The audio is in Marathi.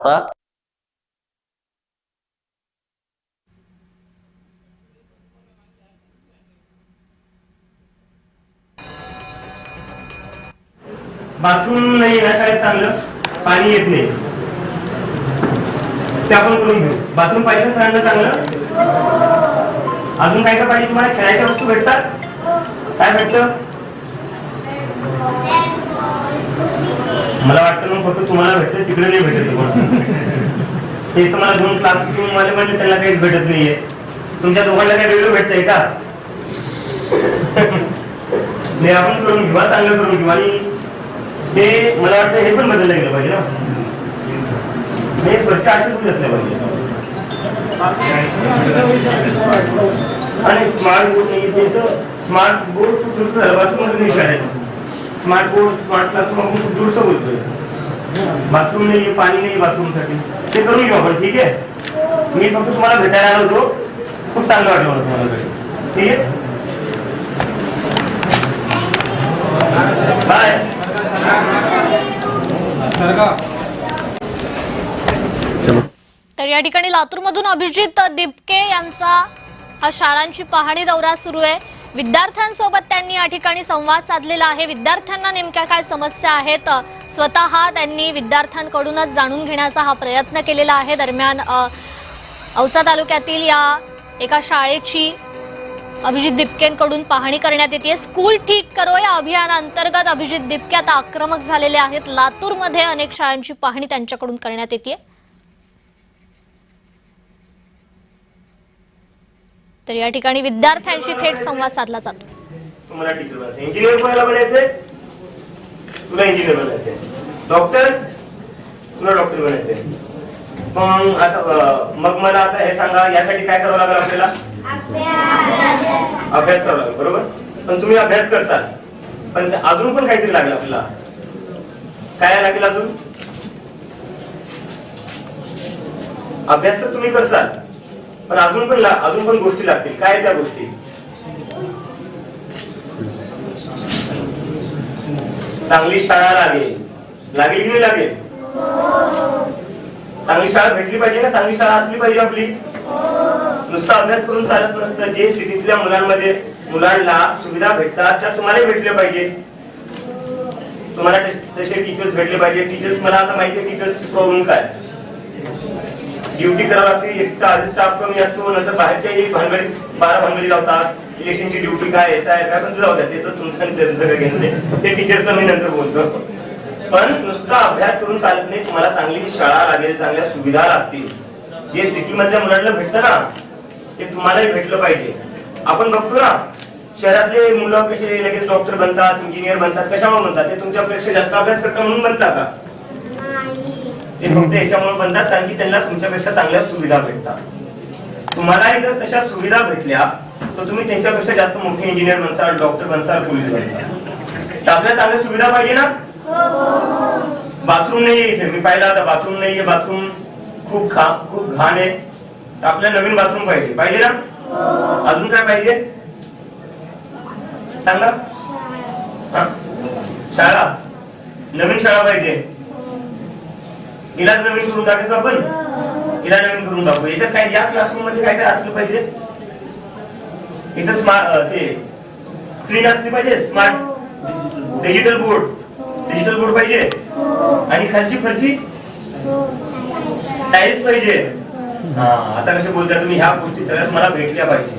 बाथरूम नाही ना शाळेत, चांगलं पाणी येत नाही ते आपण करून घेऊ. बाथरूम पाहिजे ना सरांना चांगलं. अजून काय काय पाहिजे तुम्हाला? खेळायच्या वस्तू भेटतात. काय भेटतं? मला वाटतं मग फक्त तुम्हाला भेटतं, तिकडे नाही भेटत तुम्हाला. ते तुम्हाला 2 क्लासरूम वाले म्हणजे त्यांना काहीच भेटत नाहीये. तुमच्या दोघांना काय वेगळं भेटतंय का? नाही, आपण करून घेऊ, चांगलं करून घेऊ. आणि ते मला वाटतं हे पण बदललं गेलं पाहिजे ना. हे स्वच्छ असे कुठे असले पाहिजे. आणि स्मार्ट बोर्ड नाही, ते तर स्मार्ट बोर्ड खूप दूरचं झालं. बाथरूमच नाही शाळेत. स्मार्ट बोर्ड स्मार्ट क्लासरूम आपण खूप दूरचं बोलतोय. बाथरूम नाही, पाणी नाही बाथरूम साठी. ते करून घेऊ आपण, ठीक आहे. मी फक्त तुम्हाला भेटायला आलो होतो, खूप चांगलं वाटलं मला तुम्हाला भेट. ठीक आहे, बाय. तर या ठिकाणी लातूरमधून अभिजित दिपके यांचा हा शाळांची पाहणी दौरा सुरू आहे. विद्यार्थ्यांसोबत त्यांनी या ठिकाणी संवाद साधलेला आहे. विद्यार्थ्यांना नेमक्या काय समस्या आहेत स्वतः त्यांनी विद्यार्थ्यांकडूनच जाणून घेण्याचा हा प्रयत्न केलेला आहे. दरम्यान औसा तालुक्यातील या एका शाळेची अभिजित दिपकेंकडून पाहणी करण्यात येते. स्कूल ठीक करो या अभियानाअंतर्गत अभिजित दिपके आता आक्रमक झालेले आहेत. लातूरमध्ये अनेक शाळांची पाहणी त्यांच्याकडून करण्यात येते. तर या ठिकाणी विद्यार्थ्यांशी थेट संवाद साधला जातो. तुम्हाला टीचर बनायचं, इंजिनियर कोणाला बनायचंय? तुला इंजिनियर बनायचंय. डॉक्टर? तुला डॉक्टर बनायचंय. मग मला आता हे सांगा, यासाठी काय करावं लागेल आपल्याला? अभ्यास करावा लागेल, बरोबर. पण तुम्ही अभ्यास करसाल, पण अजून पण काहीतरी लागेल आपल्याला. काय लागेल अजून? अभ्यास तर तुम्ही करसाल, पण अजून पण गोष्टी लागतील. काय त्या गोष्टी? चांगली शाळा लागेल. लागेल की नाही लागेल? चांगली शाळा भेटली पाहिजे ना, चांगली शाळा असली पाहिजे आपली. नुसता अभ्यास करून चालत नसतं. जे सिटीतल्या मुलांना सुविधा भेटतात त्या तुम्हाला भेटल्या पाहिजे. तुम्हाला तसे टीचर्स भेटले पाहिजे. टीचर्स, मला आता माहिती आहे टीचर्सची प्रॉब्लेम काय. ड्युटी करावं लागते. एक तर आधी स्टाफ कमी असतो, नंतर बाहेरच्या भानगडी लावतात. इलेक्शनची ड्युटी काय, SIR काय, पण जाऊ द्या, त्याचं तुमचं आणि त्यांचं काय घेणं नाही. ते टीचर्सला मी नंतर बोलतो. पण नुसता अभ्यास करून चालत नाही. तुम्हाला चांगली शाळा लागेल, चांगल्या सुविधा लागतील. जे सिटी मधल्या मुलांना भेटतं ना, ते तुम्हालाही भेटलं पाहिजे. आपण बघतो ना, शहरातले मुलं कसे लगेच डॉक्टर बनतात, इंजिनियर बनतात. कशामुळे बनतात? ते तुमच्यापेक्षा जास्त अभ्यास करतात म्हणून बनतात का? ते फक्त याच्यामुळे बनतात कारण की त्यांना तुमच्यापेक्षा चांगल्या सुविधा भेटतात. तुम्हालाही जर तशा सुविधा भेटल्या तर तुम्ही त्यांच्यापेक्षा जास्त मोठे इंजिनियर बनसाल, डॉक्टर बनसाल, पोलीस बनसाल. तर आपल्याला चांगल्या सुविधा पाहिजे ना. बाथरूम नाहीये इथे, मी पाहिलं आता बाथरूम नाहीये. बाथरूम खूप घाण आहे. तर आपल्याला नवीन बाथरूम पाहिजे ना. अजून काय पाहिजे सांगा? शाळा, नवीन शाळा पाहिजे. हिलाच नवीन करून टाकायचं आपण. हिला नवीन करून टाकू. याच्यात काय, या क्लासरूम मध्ये काय काय असलं पाहिजे? इथं स्मार्ट ते स्क्रीन असली पाहिजे. स्मार्ट डिजिटल बोर्ड पाहिजे. आणि खालची फरची टाईल्स पाहिजे. आता कसे बोलता तुम्ही, ह्या गोष्टी सगळ्या तुम्हाला भेटल्या पाहिजे.